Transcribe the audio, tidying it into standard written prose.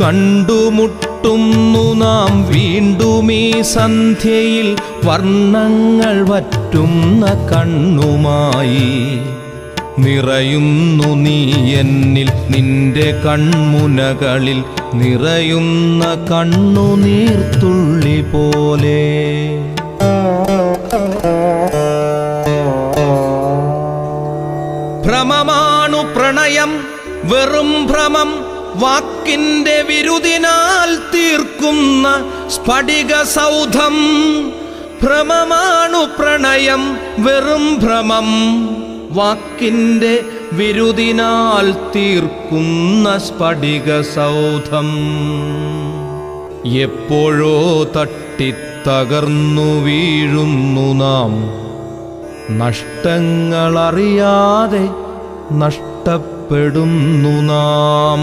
കണ്ടുമുട്ടുന്നു നാം വീണ്ടും ഈ സന്ധ്യയിൽ വർണ്ണങ്ങൾ വറ്റുന്ന കണ്ണുമായി. നിറയുന്നു നീ എന്നിൽ നിന്റെ കൺമുനകളിൽ നിറയുന്ന കണ്ണുനീർത്തുള്ളി പോലെ. ഭ്രമമാണു പ്രണയം വെറും ഭ്രമം, വാക്കിന്റെ വിരുദിനാൽ തീർക്കുന്ന സ്ഫടിക സൗധം. ഭ്രമമാണു പ്രണയം വെറും ഭ്രമം, വാക്കിന്റെ വിരുദിനാൽ തീർക്കുന്ന സ്ഫടിക സൗധം. എപ്പോഴോ തട്ടിത്തകർന്നു വീഴുന്നു നാം, നഷ്ടങ്ങളറിയാതെ നഷ്ടപ്പെടുന്നു നാം.